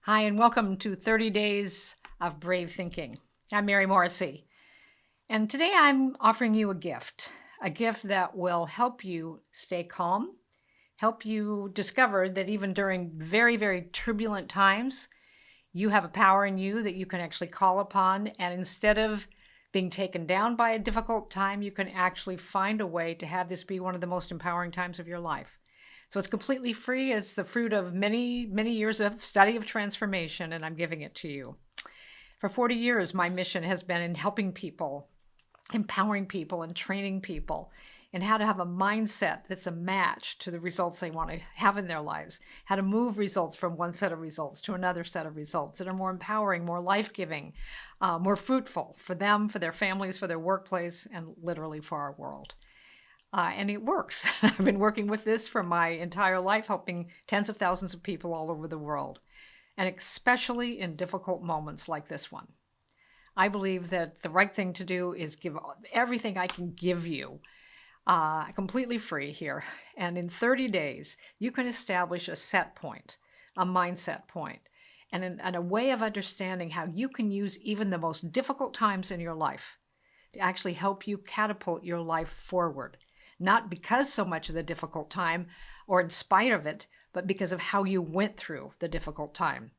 Hi, and welcome to 30 Days of Brave Thinking. I'm Mary Morrissey, and today I'm offering you a gift that will help you stay calm, help you discover that even during very, very turbulent times, you have a power in you that you can actually call upon, and instead of being taken down by a difficult time, you can actually find a way to have this be one of the most empowering times of your life. So it's completely free. It's the fruit of many, many years of study of transformation, and I'm giving it to you. For 40 years, my mission has been in helping people, empowering people, and training people in how to have a mindset that's a match to the results they want to have in their lives, how to move results from one set of results to another set of results that are more empowering, more life-giving, more fruitful for them, for their families, for their workplace, and literally for our world. And it works. I've been working with this for my entire life, helping tens of thousands of people all over the world, and especially in difficult moments like this one. I believe that the right thing to do is give everything I can give you completely free here. And in 30 days, you can establish a set point, a mindset point, and a way of understanding how you can use even the most difficult times in your life to actually help you catapult your life forward. Not because so much of the difficult time or in spite of it, but because of how you went through the difficult time.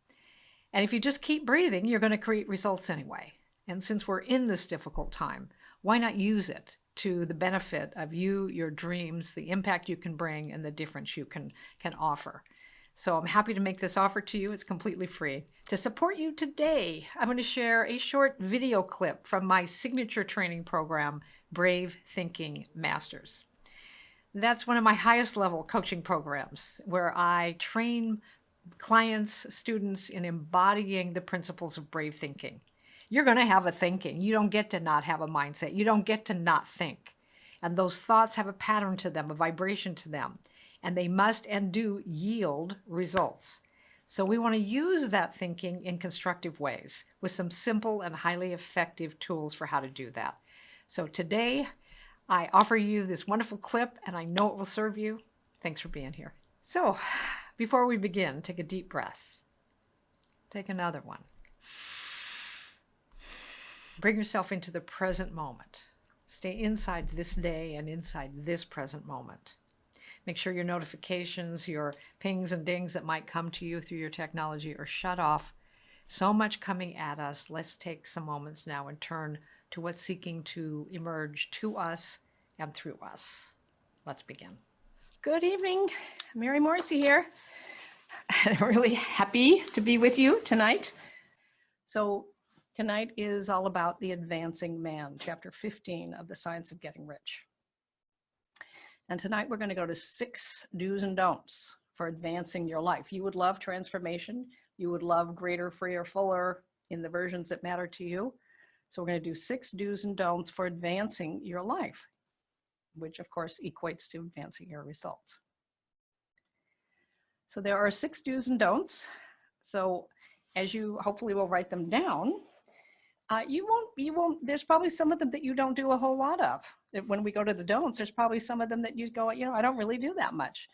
And if you just keep breathing, you're going to create results anyway. And since we're in this difficult time, why not use it to the benefit of you, your dreams, the impact you can bring, and the difference you can offer? So I'm happy to make this offer to you. It's completely free. To support you today, I'm going to share a short video clip from my signature training program, Brave Thinking Masters. That's one of my highest level coaching programs where I train clients, students in embodying the principles of brave thinking. You're going to have a thinking. You don't get to not have a mindset. You don't get to not think. And those thoughts have a pattern to them, a vibration to them, and they must and do yield results. So we want to use that thinking in constructive ways with some simple and highly effective tools for how to do that. So today, I offer you this wonderful clip, and I know it will serve you. Thanks for being here. So, before we begin, take a deep breath. Take another one. Bring yourself into the present moment. Stay inside this day and inside this present moment. Make sure your notifications, your pings and dings that might come to you through your technology are shut off. So much coming at us. Let's take some moments now and turn to what's seeking to emerge to us and through us. Let's begin. Good evening, Mary Morrissey here. I'm really happy to be with you tonight. So tonight is all about the advancing man, chapter 15 of the Science of Getting Rich. And tonight we're going to go to 6 do's and don'ts for advancing your life. You would love transformation. You would love greater, freer, fuller in the versions that matter to you. So we're going to do 6 do's and don'ts for advancing your life, which of course equates to advancing your results. So there are 6 do's and don'ts. So as you hopefully will write them down, there's probably some of them that you don't do a whole lot of. When we go to the don'ts, there's probably some of them that you go, I don't really do that much.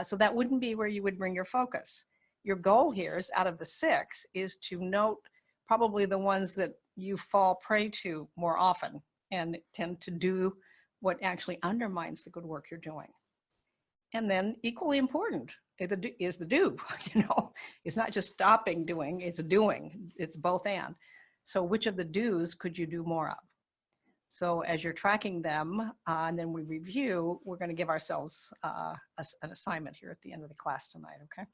So that wouldn't be where you would bring your focus. Your goal here is, out of the 6, is to note probably the ones that you fall prey to more often and tend to do what actually undermines the good work you're doing. And then equally important is the do. It's not just stopping doing, it's doing. It's both and. So which of the do's could you do more of? So as you're tracking them, and then we review, we're going to give ourselves an assignment here at the end of the class tonight, okay?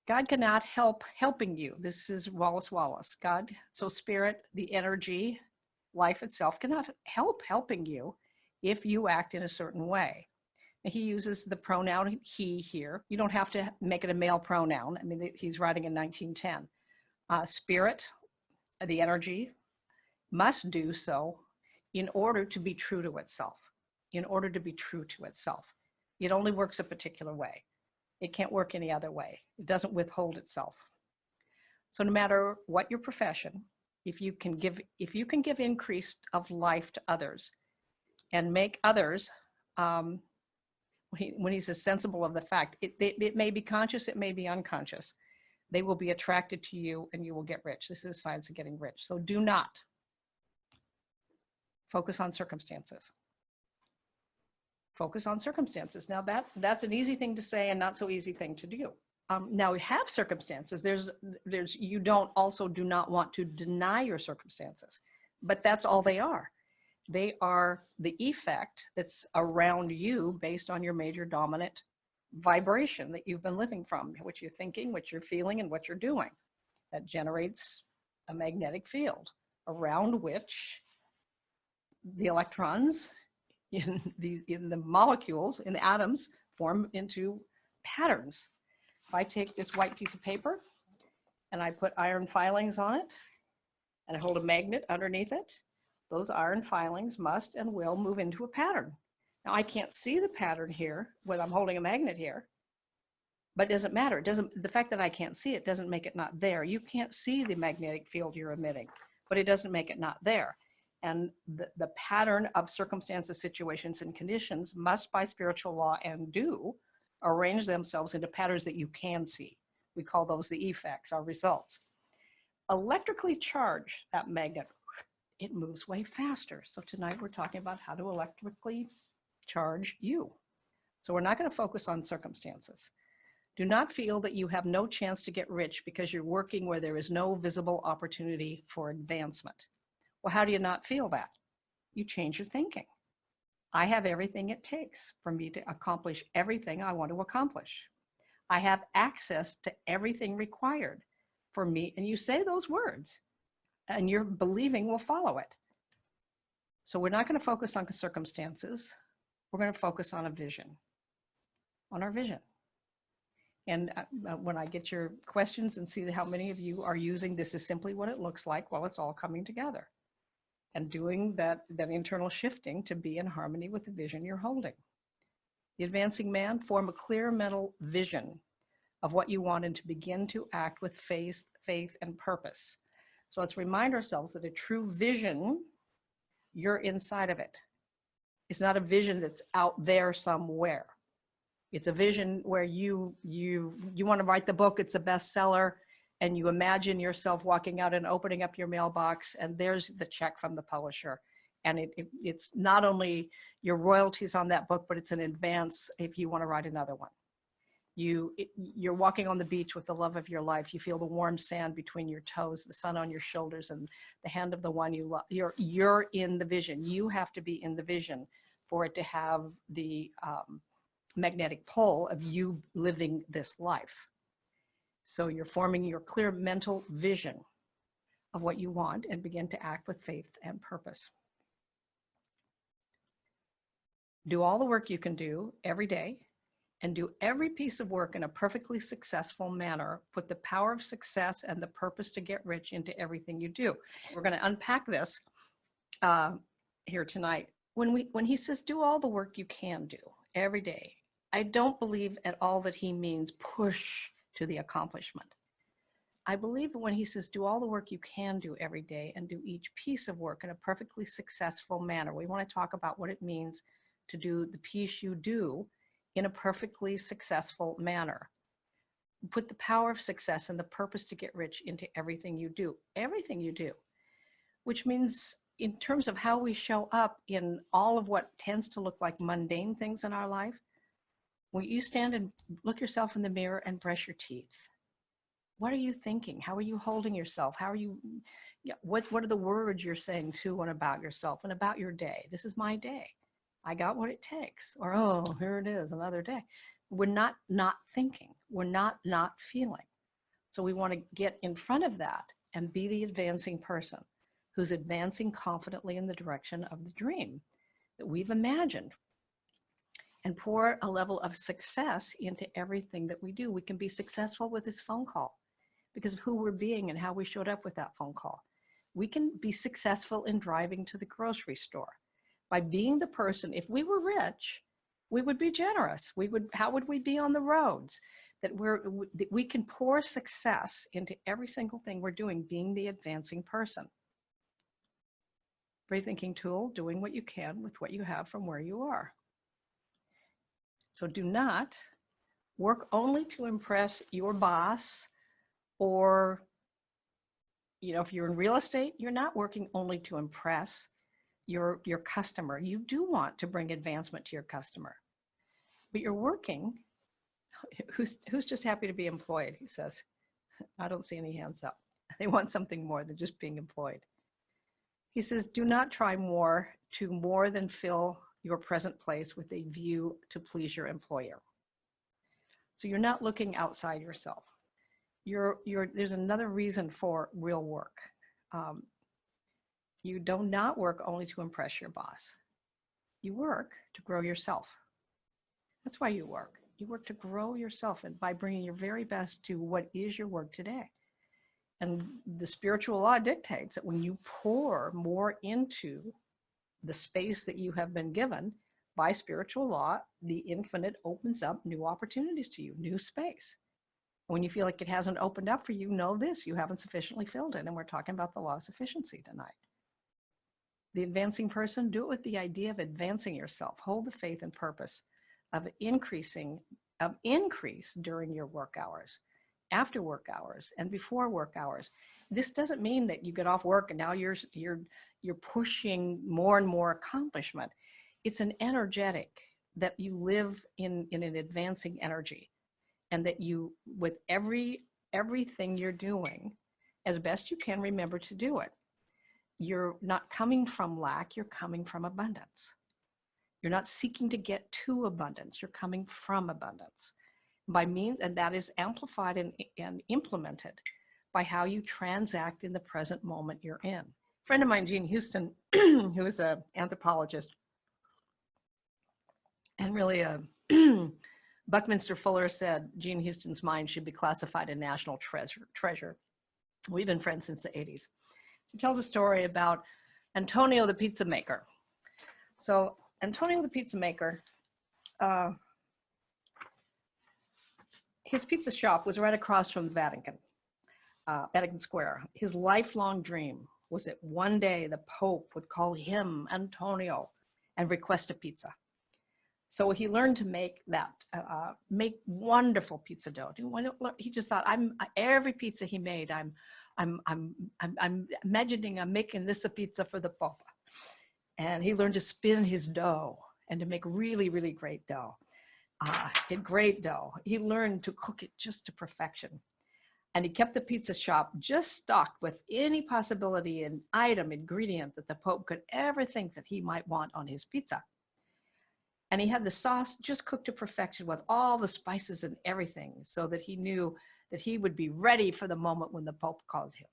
God cannot help helping you. This is 𝗹𝗲𝗃𝗃. God, so spirit, the energy, life itself cannot help helping you if you act in a certain way. He uses the pronoun he here. You don't have to make it a male pronoun. I mean, he's writing in 1910. Spirit, the energy, must do so in order to be true to itself. In order to be true to itself. It only works a particular way. It can't work any other way. It doesn't withhold itself. So no matter what your profession, if you can give increase of life to others and make others when he says sensible of the fact, it may be conscious, it may be unconscious. They will be attracted to you and you will get rich. This is science of getting rich. So do not focus on circumstances. Focus on circumstances. Now that's an easy thing to say and not so easy thing to do. Now we have circumstances. You do not want to deny your circumstances, but that's all they are. They are the effect that's around you based on your major dominant vibration that you've been living from, what you're thinking, what you're feeling, and what you're doing. That generates a magnetic field around which the electrons in the molecules, in the atoms, form into patterns. If I take this white piece of paper and I put iron filings on it and I hold a magnet underneath it, those iron filings must and will move into a pattern. Now I can't see the pattern here when I'm holding a magnet here, but it doesn't matter. The fact that I can't see it doesn't make it not there. You can't see the magnetic field you're emitting, but it doesn't make it not there. And the pattern of circumstances, situations, and conditions must, by spiritual law, and do arrange themselves into patterns that you can see. We call those the effects, our results. Electrically charge that magnet, it moves way faster. So tonight we're talking about how to electrically charge you. So we're not going to focus on circumstances. Do not feel that you have no chance to get rich because you're working where there is no visible opportunity for advancement. Well, how do you not feel that? You change your thinking. I have everything it takes for me to accomplish everything I want to accomplish. I have access to everything required for me. And you say those words and your believing will follow it. So we're not going to focus on circumstances. We're going to focus on a vision, on our vision. And when I get your questions and see how many of you are using this is simply what it looks like while it's all coming together and doing that internal shifting to be in harmony with the vision you're holding. The advancing man, form a clear mental vision of what you want and to begin to act with faith, and purpose. So let's remind ourselves that a true vision, you're inside of it. It's not a vision that's out there somewhere. It's a vision where you want to write the book, it's a bestseller, and you imagine yourself walking out and opening up your mailbox, and there's the check from the publisher. And it's not only your royalties on that book, but it's an advance if you want to write another one. You're walking on the beach with the love of your life. You feel the warm sand between your toes, the sun on your shoulders, and the hand of the one you love. You're in the vision. You have to be in the vision for it to have the magnetic pull of you living this life. So you're forming your clear mental vision of what you want and begin to act with faith and purpose. Do all the work you can do every day and do every piece of work in a perfectly successful manner. Put the power of success and the purpose to get rich into everything you do. We're going to unpack this here tonight. When he says, do all the work you can do every day, I don't believe at all that he means push to the accomplishment. I believe that when he says, do all the work you can do every day and do each piece of work in a perfectly successful manner, we want to talk about what it means to do the piece you do in a perfectly successful manner. Put the power of success and the purpose to get rich into everything you do, which means in terms of how we show up in all of what tends to look like mundane things in our life, when you stand and look yourself in the mirror and brush your teeth, what are you thinking? How are you holding yourself? How are you, what are the words you're saying to and about yourself and about your day? This is my day. I got what it takes. Or, oh, here it is, another day. We're not thinking. We're not feeling. So we want to get in front of that and be the advancing person who's advancing confidently in the direction of the dream that we've imagined, and pour a level of success into everything that we do. We can be successful with this phone call because of who we're being and how we showed up with that phone call. We can be successful in driving to the grocery store by being the person. If we were rich, we would be generous. How would we be on the roads? That we can pour success into every single thing we're doing, being the advancing person. Brave thinking tool, doing what you can with what you have from where you are. So do not work only to impress your boss, or, you know, if you're in real estate, you're not working only to impress your customer. You do want to bring advancement to your customer, but you're working. Who's just happy to be employed? He says. I don't see any hands up. They want something more than just being employed. He says, do not try more than fill your present place with a view to please your employer. So you're not looking outside yourself. There's another reason for real work. You do not work only to impress your boss. You work to grow yourself. That's why you work. You work to grow yourself, and by bringing your very best to what is your work today. And the spiritual law dictates that when you pour more into the space that you have been given by spiritual law, the infinite opens up new opportunities to you, new space. When you feel like it hasn't opened up for you, know this: you haven't sufficiently filled it. And we're talking about the law of sufficiency tonight. The advancing person, do it with the idea of advancing yourself. Hold the faith and purpose of increase during your work hours, after work hours, and before work hours. This doesn't mean that you get off work and now you're pushing more and more accomplishment. It's an energetic that you live in an advancing energy, and that you, with everything you're doing, as best you can, remember to do it. You're not coming from lack, you're coming from abundance. You're not seeking to get to abundance, you're coming from abundance. By means, and that is amplified and implemented by how you transact in the present moment you're in. A friend of mine, Jean Houston, who is an anthropologist, and really Buckminster Fuller said Jean Houston's mind should be classified a national treasure. We've been friends since the 80s. She tells a story about Antonio the pizza maker. So Antonio the pizza maker, his pizza shop was right across from the Vatican, Vatican Square. His lifelong dream was that one day the Pope would call him, Antonio, and request a pizza. So he learned to make wonderful pizza dough. He just thought, every pizza he made, I'm imagining I'm making this a pizza for the Pope. And he learned to spin his dough and to make really, really great dough. Great dough. He learned to cook it just to perfection. And he kept the pizza shop just stocked with any possibility and ingredient that the Pope could ever think that he might want on his pizza. And he had the sauce just cooked to perfection with all the spices and everything, so that he knew that he would be ready for the moment when the Pope called him.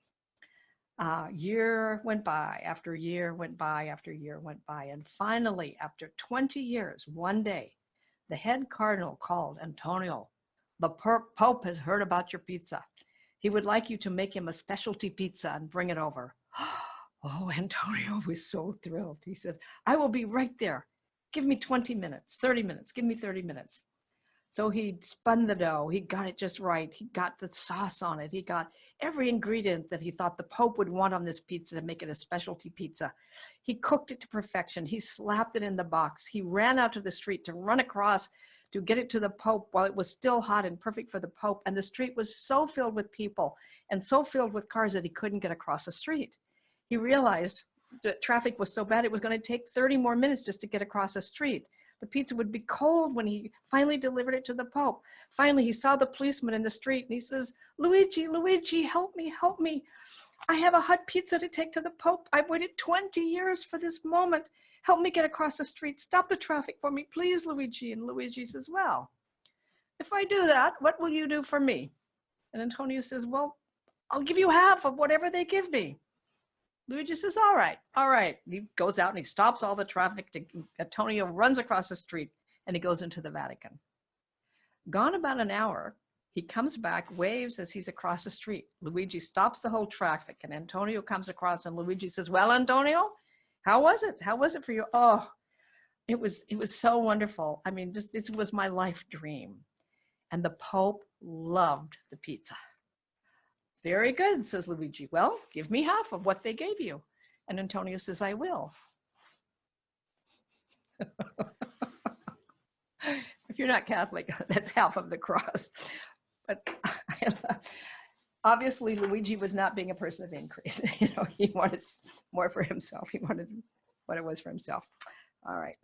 Year went by, after year went by, after year went by. And finally, after 20 years, one day, the head cardinal called, Antonio, the Pope has heard about your pizza. He would like you to make him a specialty pizza and bring it over. Oh, Antonio was so thrilled. He said, I will be right there. Give me 20 minutes, 30 minutes, give me 30 minutes. So he spun the dough. He got it just right. He got the sauce on it. He got every ingredient that he thought the Pope would want on this pizza to make it a specialty pizza. He cooked it to perfection. He slapped it in the box. He ran out to the street to run across to get it to the Pope while it was still hot and perfect for the Pope. And the street was so filled with people and so filled with cars that he couldn't get across the street. He realized that traffic was so bad it was going to take 30 more minutes just to get across the street. The pizza would be cold when he finally delivered it to the Pope. Finally, he saw the policeman in the street and he says, Luigi, help me, help me. I have a hot pizza to take to the Pope. I've waited 20 years for this moment. Help me get across the street. Stop the traffic for me, please, Luigi. And Luigi says, well, if I do that, what will you do for me? And Antonio says, well, I'll give you half of whatever they give me. Luigi says, all right, all right. He goes out and he stops all the traffic. Antonio runs across the street and he goes into the Vatican. Gone about an hour, he comes back, waves as he's across the street. Luigi stops the whole traffic and Antonio comes across and Luigi says, well, Antonio, how was it? How was it for you? Oh, it was so wonderful. I mean, just this was my life dream. And the Pope loved the pizza. Very good, says Luigi. Well, give me half of what they gave you. And Antonio says, I will. If if you're not Catholic, that's half of the cross. But obviously, Luigi was not being a person of increase. You know, he wanted more for himself. He wanted what it was for himself. All right.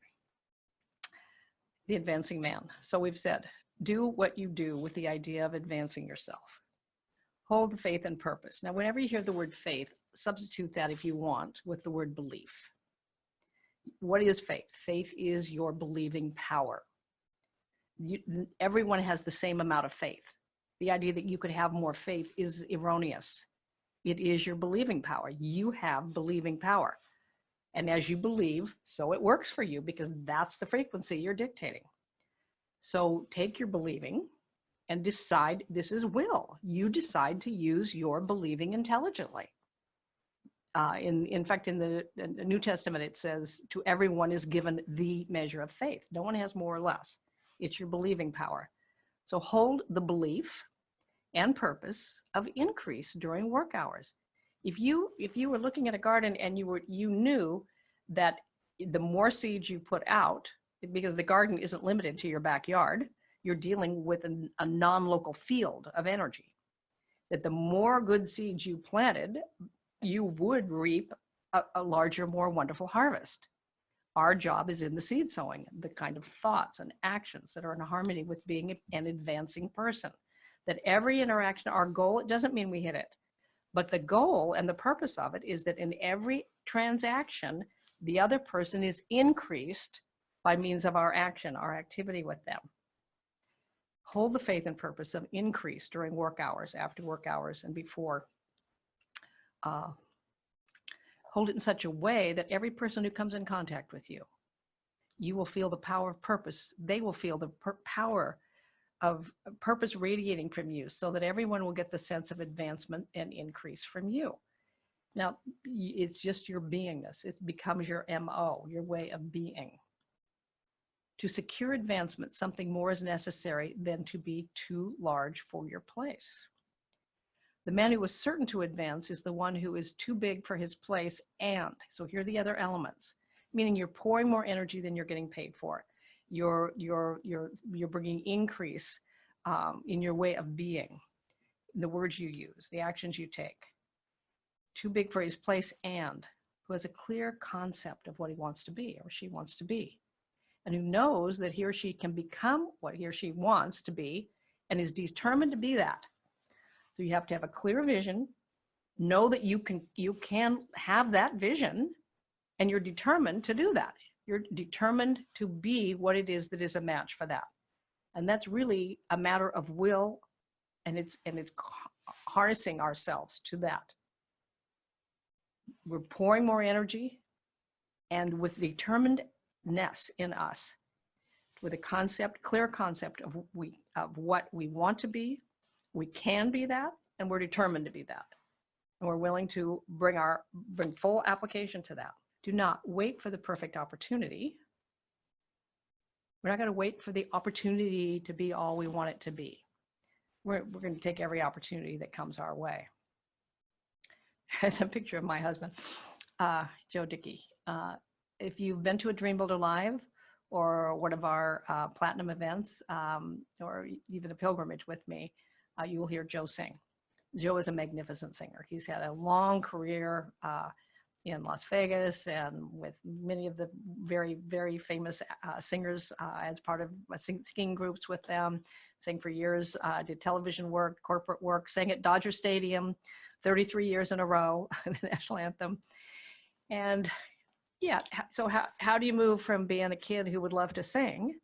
The advancing man. So we've said, do what you do with the idea of advancing yourself. Hold the faith and purpose. Now, whenever you hear the word faith, substitute that if you want with the word belief. What is faith? Faith is your believing power. Everyone has the same amount of faith. The idea that you could have more faith is erroneous. It is your believing power. You have believing power. And as you believe, so it works for you, because that's the frequency you're dictating. So take your believing and decide, this is will. You decide to use your believing intelligently. In fact, in the New Testament, it says, to everyone is given the measure of faith. No one has more or less. It's your believing power. So hold the belief and purpose of increase during work hours. If you were looking at a garden and you knew that the more seeds you put out, because the garden isn't limited to your backyard, you're dealing with a non-local field of energy, that the more good seeds you planted, you would reap a larger, more wonderful harvest. Our job is in the seed sowing, the kind of thoughts and actions that are in harmony with being an advancing person. That every interaction, our goal, it doesn't mean we hit it, but the goal and the purpose of it is that in every transaction, the other person is increased by means of our action, our activity with them. Hold the faith and purpose of increase during work hours, after work hours, and before. Hold it in such a way that every person who comes in contact with you, you will feel the power of purpose. They will feel the power of purpose radiating from you, so that everyone will get the sense of advancement and increase from you. Now, it's just your beingness. It becomes your MO, your way of being. To secure advancement, something more is necessary than to be too large for your place. The man who is certain to advance is the one who is too big for his place, and, so here are the other elements, meaning you're pouring more energy than you're getting paid for. You're bringing increase in your way of being, the words you use, the actions you take. Too big for his place, and who has a clear concept of what he wants to be or she wants to be, and who knows that he or she can become what he or she wants to be and is determined to be that. So you have to have a clear vision, know that you can have that vision, and you're determined to do that. You're determined to be what it is that is a match for that. And that's really a matter of will, and it's harnessing ourselves to that. We're pouring more energy, and with determinedness in us, with a concept, clear concept of what we want to be. We can be that, and we're determined to be that. And we're willing to bring full application to that. Do not wait for the perfect opportunity. We're not going to wait for the opportunity to be all we want it to be. We're going to take every opportunity that comes our way. There's a picture of my husband, Joe Dickey. If you've been to a Dream Builder Live or one of our platinum events, or even a pilgrimage with me, you will hear Joe sing. Joe is a magnificent singer. He's had a long career in Las Vegas and with many of the very, very famous singers as part of singing groups with them. Sang for years, did television work, corporate work, sang at Dodger Stadium 33 years in a row, the national anthem. And yeah, so how do you move from being a kid who would love to sing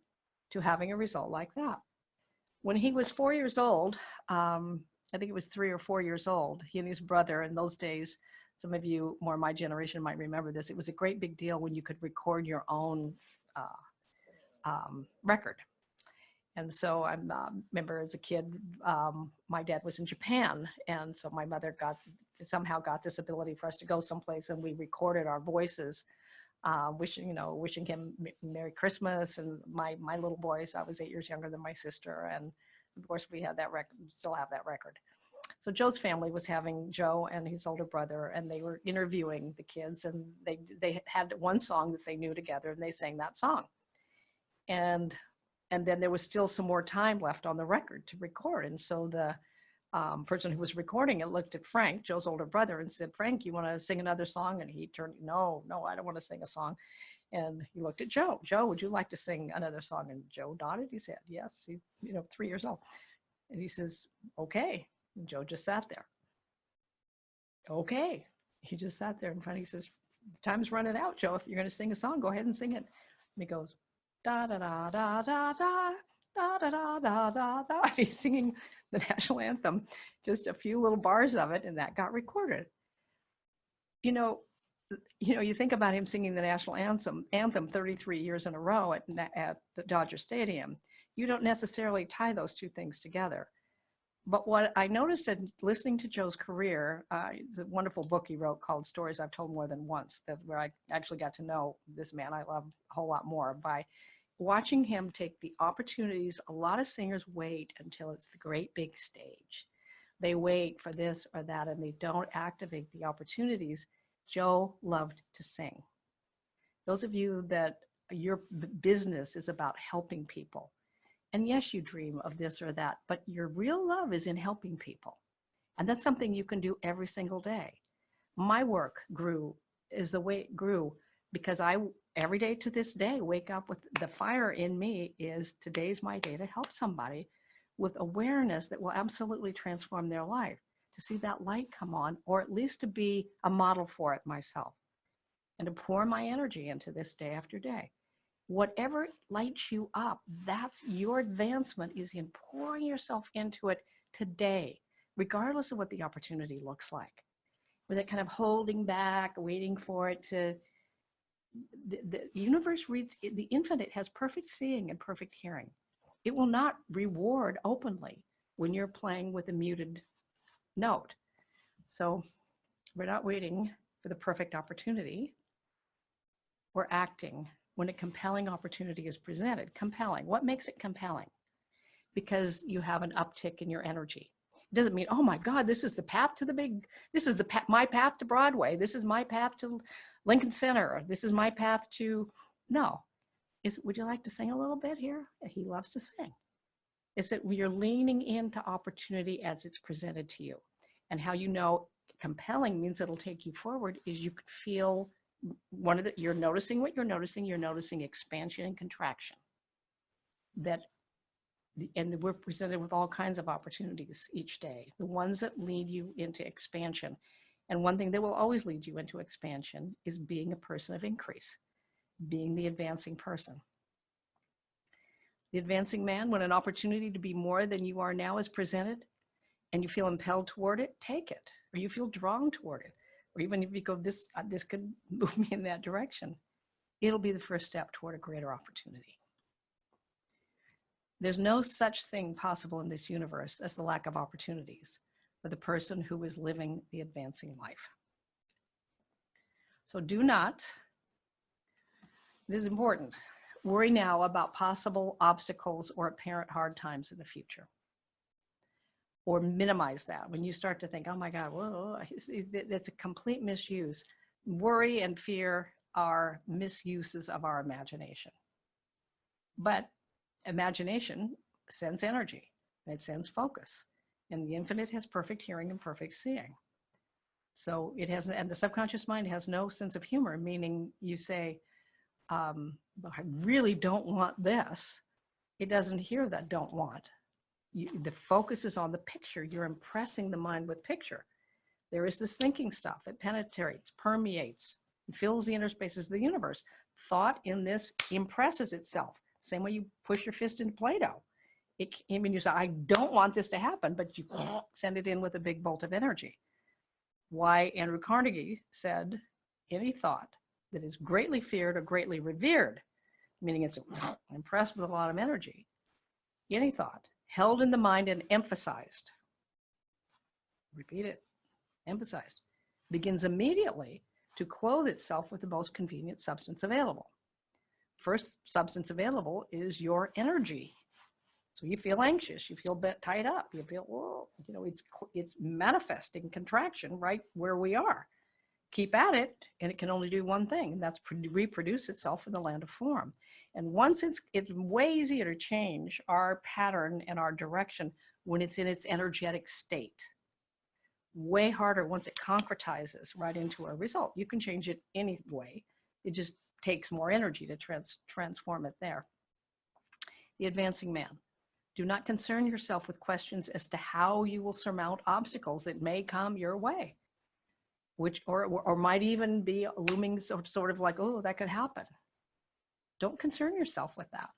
to having a result like that? When he was 4 years old, I think it was 3 or 4 years old, he and his brother, in those days, some of you more my generation might remember this, it was a great big deal when you could record your own record. And so I remember as a kid, my dad was in Japan, and so my mother somehow got this ability for us to go someplace, and we recorded our voices, wishing him Merry Christmas. And my little boys, I was 8 years younger than my sister, and of course we had that record, still have that record. So Joe's family was having Joe and his older brother, and they were interviewing the kids, and they had one song that they knew together, and they sang that song. And And then there was still some more time left on the record to record. And so the person who was recording it looked at Frank, Joe's older brother, and said, Frank, you want to sing another song? And he turned, no, I don't want to sing a song. And he looked at Joe. Joe, would you like to sing another song? And Joe nodded. He said, yes, 3 years old. And he says, okay. And Joe just sat there. Okay. He just sat there in front. He says, time's running out, Joe. If you're going to sing a song, go ahead and sing it. And he goes, da da da da da da da da da da da da. He's singing the national anthem, just a few little bars of it, and that got recorded. You think about him singing the national anthem 33 years in a row at the Dodger Stadium. You don't necessarily tie those two things together. But what I noticed in listening to Joe's career, the wonderful book he wrote called Stories I've Told More Than Once, where I actually got to know this man I love a whole lot more by watching him take the opportunities. A lot of singers wait until it's the great big stage. They wait for this or that, and they don't activate the opportunities. Joe loved to sing. Those of you that your business is about helping people, and yes, you dream of this or that, but your real love is in helping people. And that's something you can do every single day. My work is the way it grew because I, every day to this day, wake up with the fire in me is today's my day to help somebody with awareness that will absolutely transform their life, to see that light come on, or at least to be a model for it myself, and to pour my energy into this day after day. Whatever lights you up, that's your advancement, is in pouring yourself into it today, regardless of what the opportunity looks like. With that kind of holding back, waiting for it to, the universe reads, the infinite has perfect seeing and perfect hearing. It will not reward openly when you're playing with a muted note. So we're not waiting for the perfect opportunity. We're acting when a compelling opportunity is presented. Compelling. What makes it compelling? Because you have an uptick in your energy. It doesn't mean, oh my God, this is the path to the big, this is my path to Broadway. This is my path to Lincoln Center. This is my path to, no. Would you like to sing a little bit here? He loves to sing. It's that you're leaning into opportunity as it's presented to you. And how you know compelling means it'll take you forward is you could feel you're noticing what you're noticing expansion and contraction. And we're presented with all kinds of opportunities each day, the ones that lead you into expansion. And one thing that will always lead you into expansion is being a person of increase, being the advancing person. The advancing man, when an opportunity to be more than you are now is presented and you feel impelled toward it, take it, or you feel drawn toward it. Or even if you go, this could move me in that direction, it'll be the first step toward a greater opportunity. There's no such thing possible in this universe as the lack of opportunities for the person who is living the advancing life. So do not, this is important, worry now about possible obstacles or apparent hard times in the future. Or minimize that. When you start to think, oh my God, whoa, that's a complete misuse. Worry and fear are misuses of our imagination. But imagination sends energy, it sends focus. And the infinite has perfect hearing and perfect seeing. So it has, and the subconscious mind has no sense of humor, meaning you say, I really don't want this. It doesn't hear that don't want. The focus is on the picture. You're impressing the mind with picture. There is this thinking stuff. It penetrates, permeates, and fills the inner spaces of the universe. Thought in this impresses itself. Same way you push your fist into Play-Doh. Even you say, I don't want this to happen, but you send it in with a big bolt of energy. Why Andrew Carnegie said, any thought that is greatly feared or greatly revered, meaning it's impressed with a lot of energy, any thought held in the mind and emphasized, repeat it, emphasized, begins immediately to clothe itself with the most convenient substance available. First substance available is your energy. So you feel anxious, you feel a bit tied up, you feel, whoa, it's manifesting contraction right where we are. Keep at it, and it can only do one thing, and that's reproduce itself in the land of form. And once it's way easier to change our pattern and our direction when it's in its energetic state. Way harder once it concretizes right into a result. You can change it any way. It just takes more energy to transform it there. The advancing man. Do not concern yourself with questions as to how you will surmount obstacles that may come your way, which or might even be looming sort of like, oh, that could happen. Don't concern yourself with that.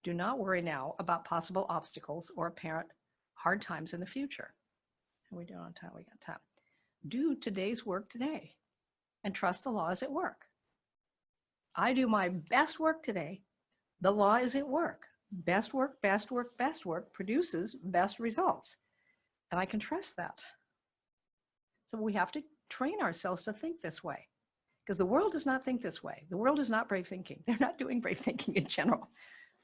Do not worry now about possible obstacles or apparent hard times in the future. How are we doing on time? We got time. Do today's work today and trust the law is at work. I do my best work today. The law is at work. Best work, best work, best work produces best results. And I can trust that. So we have to train ourselves to think this way, because the world does not think this way. The world is not brave thinking. They're not doing brave thinking in general.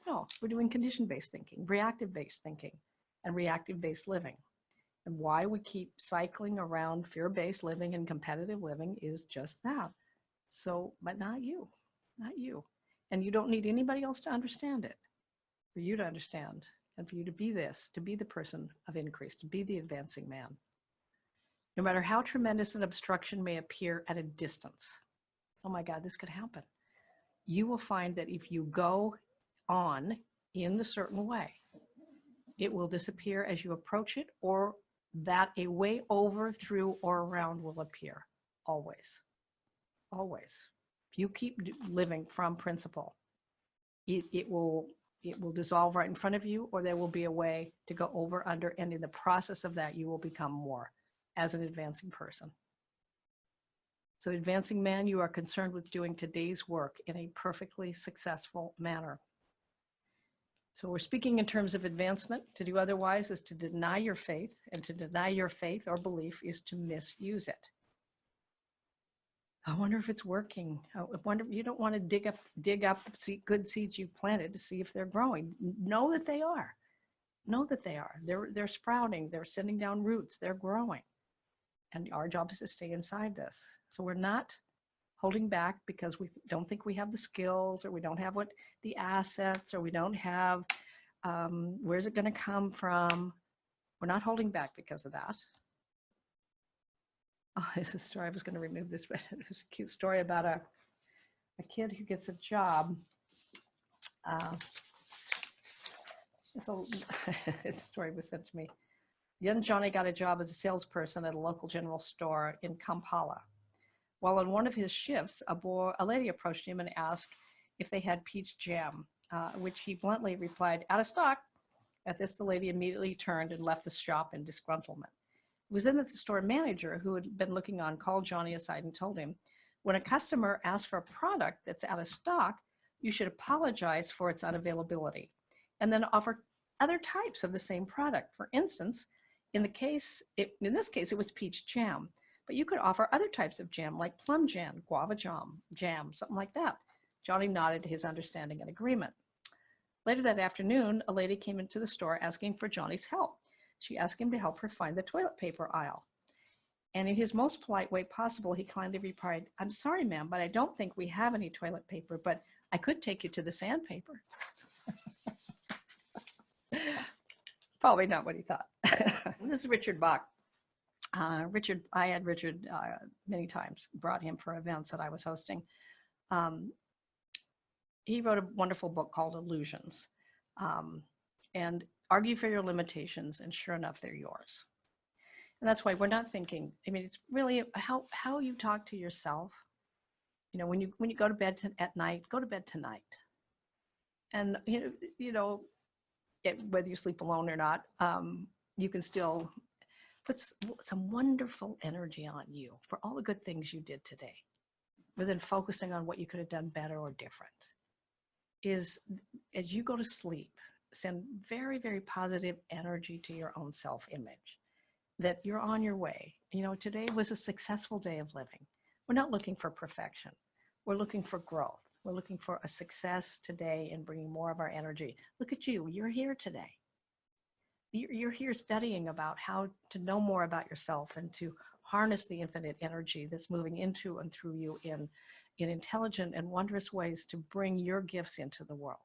No, we're doing condition-based thinking, reactive-based thinking, and reactive-based living. And why we keep cycling around fear-based living and competitive living is just that. So, but not you, not you. And you don't need anybody else to understand it, for you to understand, and for you to be this, to be the person of increase, to be the advancing man. No matter how tremendous an obstruction may appear at a distance, oh my God, this could happen. You will find that if you go on in a certain way, it will disappear as you approach it, or that a way over, through, or around will appear. Always. Always. If you keep living from principle, it will dissolve right in front of you, or there will be a way to go over, under, and in the process of that, you will become more as an advancing person. So advancing man, you are concerned with doing today's work in a perfectly successful manner. So we're speaking in terms of advancement. To do otherwise is to deny your faith, and to deny your faith or belief is to misuse it. I wonder if it's working. I wonder, you don't want to dig up good seeds you've planted to see if they're growing. Know that they are. Know that they are. They're sprouting. They're sending down roots. They're growing. And our job is to stay inside this. So we're not holding back because we don't think we have the skills, or we don't have the assets, or we don't have, where's it going to come from? We're not holding back because of that. Oh, it's a story. I was going to remove this, but it was a cute story about a kid who gets a job. It's a story was sent to me. Young Johnny got a job as a salesperson at a local general store in Kampala. While on one of his shifts, a lady approached him and asked if they had peach jam, which he bluntly replied, "Out of stock." At this, the lady immediately turned and left the shop in disgruntlement. It was then that the store manager, who had been looking on, called Johnny aside and told him, when a customer asks for a product that's out of stock, you should apologize for its unavailability and then offer other types of the same product. For instance, in this case, it was peach jam. But you could offer other types of jam, like plum jam, guava jam, something like that. Johnny nodded his understanding and agreement. Later that afternoon, a lady came into the store asking for Johnny's help. She asked him to help her find the toilet paper aisle. And in his most polite way possible, he kindly replied, "I'm sorry, ma'am, but I don't think we have any toilet paper, but I could take you to the sandpaper." Probably not what he thought. This is Richard Bach. I had Richard many times, brought him for events that I was hosting. He wrote a wonderful book called Illusions, and argue for your limitations, and sure enough, they're yours. And that's why we're not thinking, I mean, it's really how you talk to yourself. You know, when you go to bed at night, go to bed tonight. And, whether you sleep alone or not, you can still put some wonderful energy on you for all the good things you did today, rather than focusing on what you could have done better or different. Is as you go to sleep, send very, very positive energy to your own self-image, that you're on your way. Today was a successful day of living. We're not looking for perfection. We're looking for growth. We're looking for a success today and bringing more of our energy. Look at you. You're here today. You're here studying about how to know more about yourself and to harness the infinite energy that's moving into and through you in in intelligent and wondrous ways to bring your gifts into the world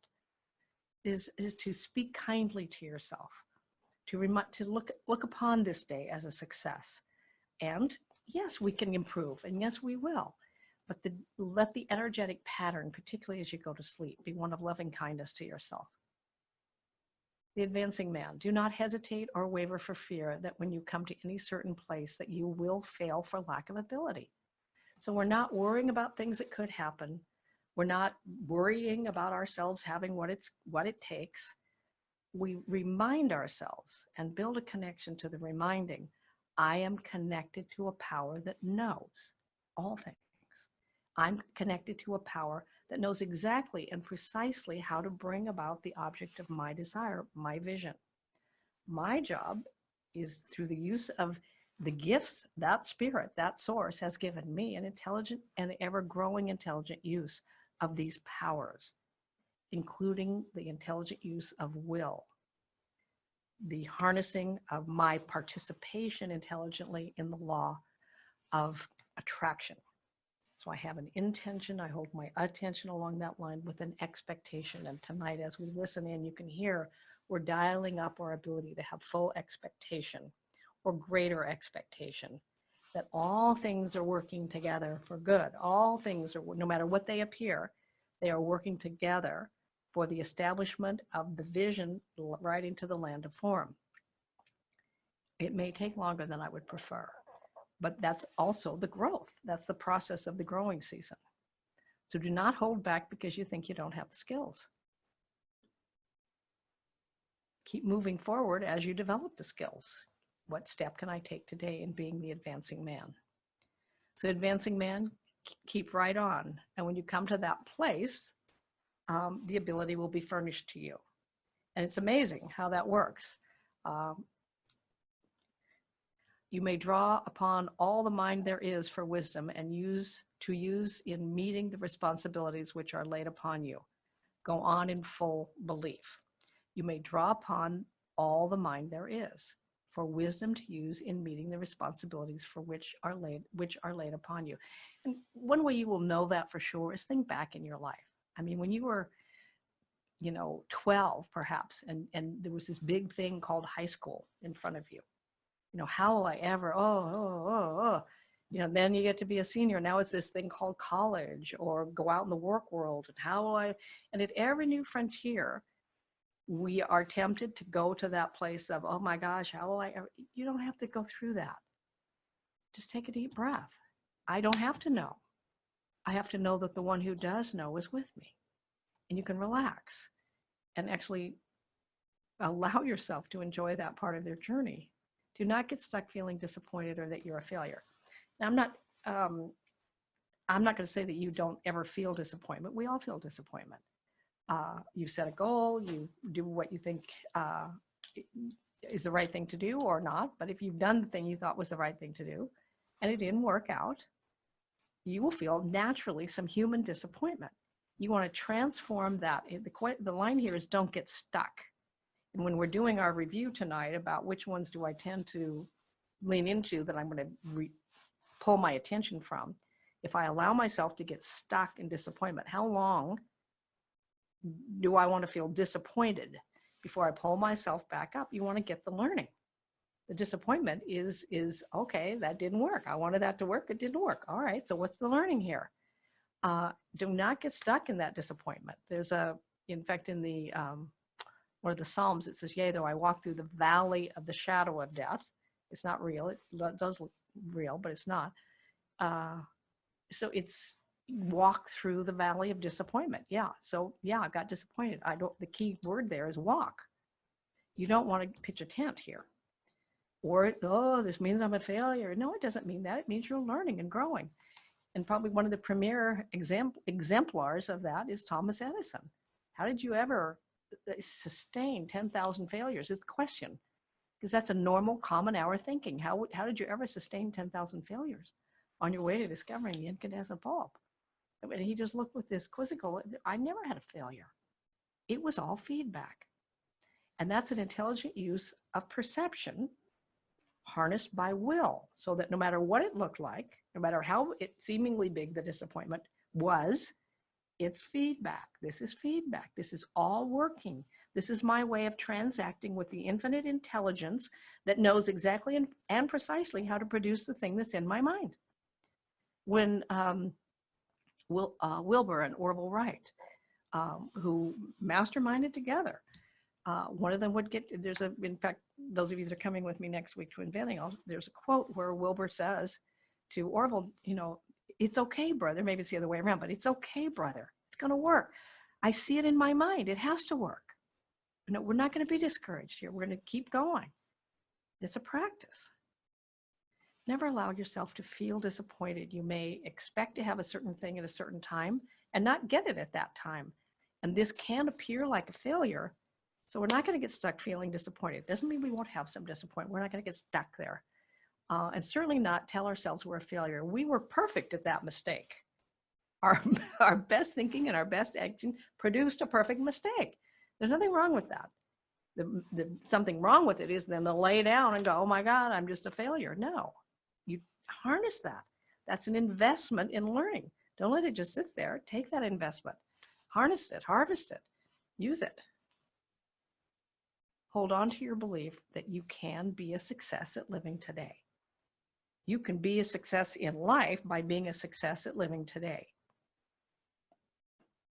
is to speak kindly to yourself, to look upon this day as a success. And yes, we can improve, and yes, we will. But let the energetic pattern, particularly as you go to sleep, be one of loving kindness to yourself. The advancing man, do not hesitate or waver for fear that when you come to any certain place that you will fail for lack of ability. So we're not worrying about things that could happen. We're not worrying about ourselves having what it takes. We remind ourselves and build a connection to the reminding, I am connected to a power that knows all things. I'm connected to a power that knows exactly and precisely how to bring about the object of my desire, my vision. My job is, through the use of the gifts that spirit, that source has given me, an intelligent and ever-growing intelligent use of these powers, including the intelligent use of will, the harnessing of my participation intelligently in the law of attraction. So I have an intention, I hold my attention along that line with an expectation. And tonight, as we listen in, you can hear we're dialing up our ability to have full expectation or greater expectation that all things are working together for good. All things are, no matter what they appear, they are working together for the establishment of the vision right into the land of form. It may take longer than I would prefer, but that's also the growth. That's the process of the growing season. So do not hold back because you think you don't have the skills. Keep moving forward as you develop the skills. What step can I take today in being the advancing man? So advancing man, keep right on. And when you come to that place, the ability will be furnished to you. And it's amazing how that works. You may draw upon all the mind there is for wisdom and use in meeting the responsibilities which are laid upon you. Go on in full belief. You may draw upon all the mind there is for wisdom to use in meeting the responsibilities for which are laid upon you. And one way you will know that for sure is think back in your life. I mean, when you were, 12 perhaps, and there was this big thing called high school in front of you. How will I ever, then you get to be a senior. Now it's this thing called college, or go out in the work world. And how will I, and at every new frontier, we are tempted to go to that place of, oh my gosh, how will I ever, you don't have to go through that. Just take a deep breath. I don't have to know. I have to know that the one who does know is with me. And you can relax and actually allow yourself to enjoy that part of their journey. Do not get stuck feeling disappointed or that you're a failure. Now, I'm not going to say that you don't ever feel disappointment. We all feel disappointment. You set a goal, you do what you think is the right thing to do or not. But if you've done the thing you thought was the right thing to do and it didn't work out, you will feel naturally some human disappointment. You want to transform that. The line here is don't get stuck. And when we're doing our review tonight about which ones do I tend to lean into that I'm going to pull my attention from, if I allow myself to get stuck in disappointment, how long do I want to feel disappointed before I pull myself back up? You want to get the learning. The disappointment is okay, that didn't work. I wanted that to work, it didn't work. All right, so what's the learning here? Do not get stuck in that disappointment. There's in fact, in the one of the Psalms, it says, yea, though I walk through the valley of the shadow of death. It's not real. It does look real, but it's not. So it's walk through the valley of disappointment. Yeah. So yeah, I got disappointed. The key word there is walk. You don't want to pitch a tent here. Or, this means I'm a failure. No, it doesn't mean that. It means you're learning and growing. And probably one of the premier exemplars of that is Thomas Edison. How did you ever sustain 10,000 failures is the question, because that's a normal common hour thinking. How did you ever sustain 10,000 failures on your way to discovering the incandescent bulb? I mean, he just looked with this quizzical, I never had a failure. It was all feedback. And that's an intelligent use of perception harnessed by will, so that no matter what it looked like, no matter how seemingly big the disappointment, was, it's feedback. This is feedback. This is all working. This is my way of transacting with the infinite intelligence that knows exactly and precisely how to produce the thing that's in my mind. When Wilbur and Orville Wright, who masterminded together, one of them would get, in fact, those of you that are coming with me next week to Inventing, there's a quote where Wilbur says to Orville, it's okay, brother. Maybe it's the other way around, but it's okay, brother. It's going to work. I see it in my mind. It has to work. We're not going to be discouraged here. We're going to keep going. It's a practice. Never allow yourself to feel disappointed. You may expect to have a certain thing at a certain time and not get it at that time. And this can appear like a failure. So we're not going to get stuck feeling disappointed. It doesn't mean we won't have some disappointment. We're not going to get stuck there. And certainly not tell ourselves we're a failure. We were perfect at that mistake. Our best thinking and our best acting produced a perfect mistake. There's nothing wrong with that. Something wrong with it is then to lay down and go, oh my God, I'm just a failure. No, you harness that. That's an investment in learning. Don't let it just sit there. Take that investment, harness it, harvest it, use it. Hold on to your belief that you can be a success at living today. You can be a success in life by being a success at living today.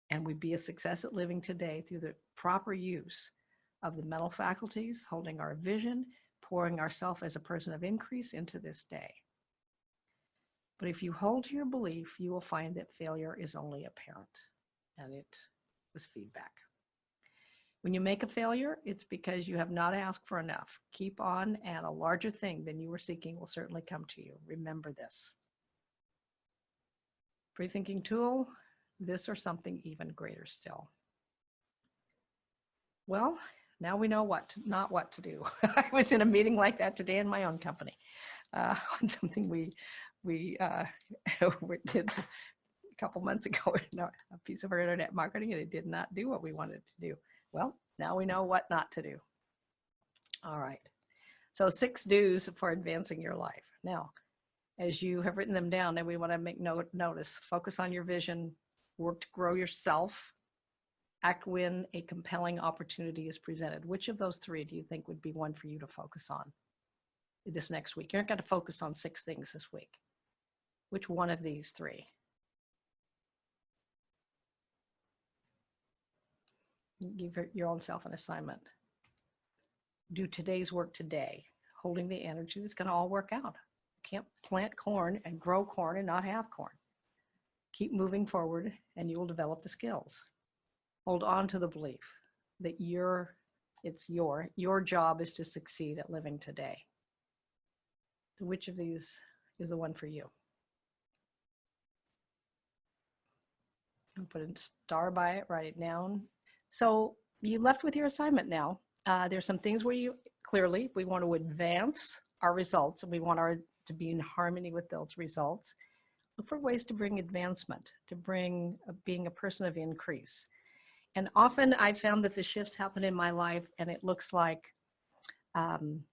And we be a success at living today through the proper use of the mental faculties, holding our vision, pouring ourselves as a person of increase into this day. But if you hold to your belief, you will find that failure is only apparent, and it was feedback. When you make a failure, it's because you have not asked for enough. Keep on, and a larger thing than you were seeking will certainly come to you. Remember this. Free thinking tool, this or something even greater still. Well, now we know not what to do. I was in a meeting like that today in my own company on something we did a couple months ago, a piece of our internet marketing, and it did not do what we wanted to do. Well, now we know what not to do. All right. So 6 do's for advancing your life. Now, as you have written them down, then we want to make notice. Focus on your vision. Work to grow yourself. Act when a compelling opportunity is presented. Which of those 3 do you think would be one for you to focus on this next week? You're not going to focus on 6 things this week. Which one of these 3? Give your own self an assignment. Do today's work today, holding the energy that's going to all work out. You can't plant corn and grow corn and not have corn. Keep moving forward and you will develop the skills. Hold on to the belief that your job is to succeed at living today. So which of these is the one for you? I'll put a star by it, write it down. So you left with your assignment now. There's some things where we want to advance our results and we want to be in harmony with those results. Look for ways to bring advancement, to bring being a person of increase. And often I found that the shifts happen in my life and it looks like, and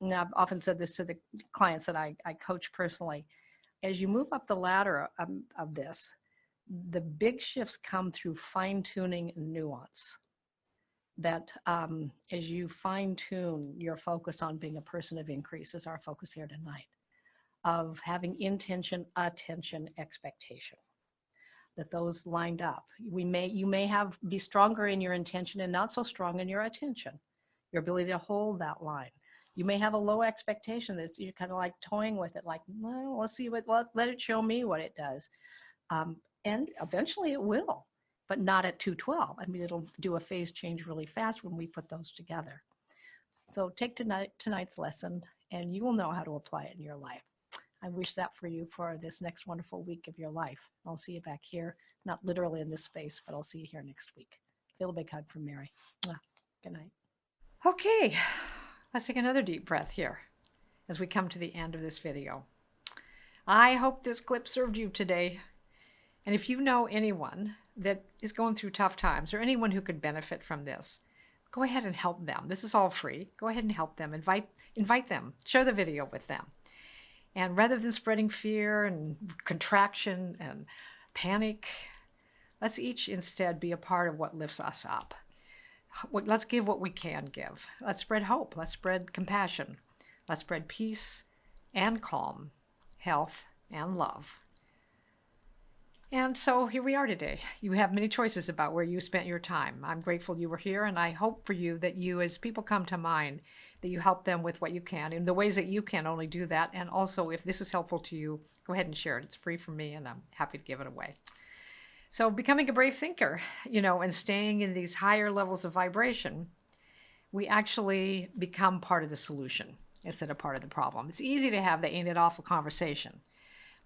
I've often said this to the clients that I coach personally, as you move up the ladder of this, the big shifts come through fine-tuning and nuance. That as you fine-tune your focus on being a person of increase, is our focus here tonight, of having intention, attention, expectation, that those lined up. You may be stronger in your intention and not so strong in your attention, your ability to hold that line. You may have a low expectation that you're kind of like toying with it, like, well, let's see let it show me what it does. And eventually it will, but not at 212. I mean, it'll do a phase change really fast when we put those together. So take tonight's lesson and you will know how to apply it in your life. I wish that for you for this next wonderful week of your life. I'll see you back here, not literally in this space, but I'll see you here next week. Feel a big hug from Mary. Good night. Okay, let's take another deep breath here as we come to the end of this video. I hope this clip served you today. And if you know anyone that is going through tough times or anyone who could benefit from this, go ahead and help them. This is all free. Go ahead and help them. Invite them. Share the video with them. And rather than spreading fear and contraction and panic. Let's each instead be a part of what lifts us up. Let's give what we can give. Let's spread hope. Let's spread compassion. Let's spread peace and calm, health and love. And so here we are today. You have many choices about where you spent your time. I'm grateful you were here, and I hope for you that you, as people come to mind, that you help them with what you can in the ways that you can only do that. And also, if this is helpful to you, go ahead and share it. It's free for me, and I'm happy to give it away. So becoming a brave thinker, and staying in these higher levels of vibration, we actually become part of the solution instead of part of the problem. It's easy to have the ain't it awful conversation.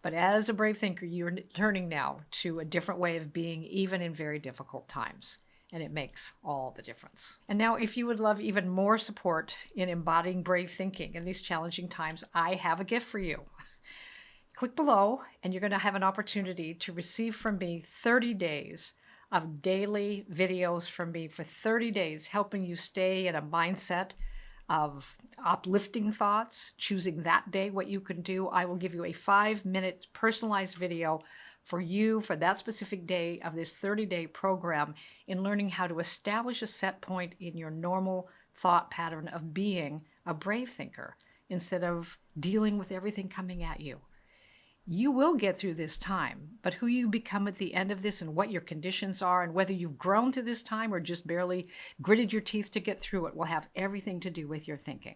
But as a brave thinker, you're turning now to a different way of being, even in very difficult times. And it makes all the difference. And now, if you would love even more support in embodying brave thinking in these challenging times, I have a gift for you. Click below, and you're going to have an opportunity to receive from me 30 days of daily videos from me for 30 days, helping you stay in a mindset of uplifting thoughts, choosing that day what you can do. I will give you a 5-minute personalized video for you for that specific day of this 30-day program in learning how to establish a set point in your normal thought pattern of being a brave thinker instead of dealing with everything coming at you. You will get through this time, but who you become at the end of this and what your conditions are and whether you've grown through this time or just barely gritted your teeth to get through it will have everything to do with your thinking.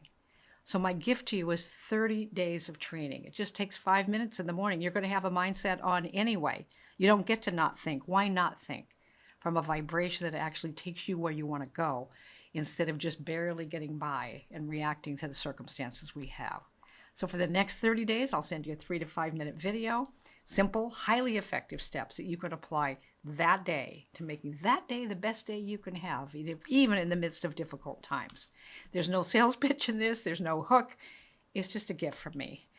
So my gift to you is 30 days of training. It just takes 5 minutes in the morning. You're going to have a mindset on anyway. You don't get to not think. Why not think? From a vibration that actually takes you where you want to go instead of just barely getting by and reacting to the circumstances we have. So for the next 30 days, I'll send you a 3 to 5 minute video, simple, highly effective steps that you can apply that day to making that day the best day you can have, even in the midst of difficult times. There's no sales pitch in this. There's no hook. It's just a gift from me.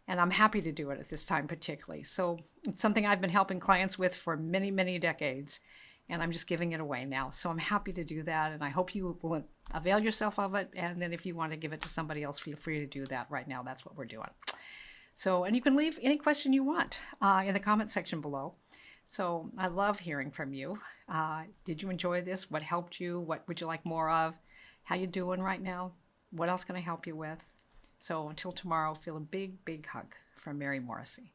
And I'm happy to do it at this time particularly. So it's something I've been helping clients with for many, many decades. And I'm just giving it away now. So I'm happy to do that. And I hope you will avail yourself of it. And then if you want to give it to somebody else, feel free to do that right now. That's what we're doing. So, and you can leave any question you want in the comment section below. So I love hearing from you. Did you enjoy this? What helped you? What would you like more of? How you doing right now? What else can I help you with? So until tomorrow, feel a big, big hug from Mary Morrissey.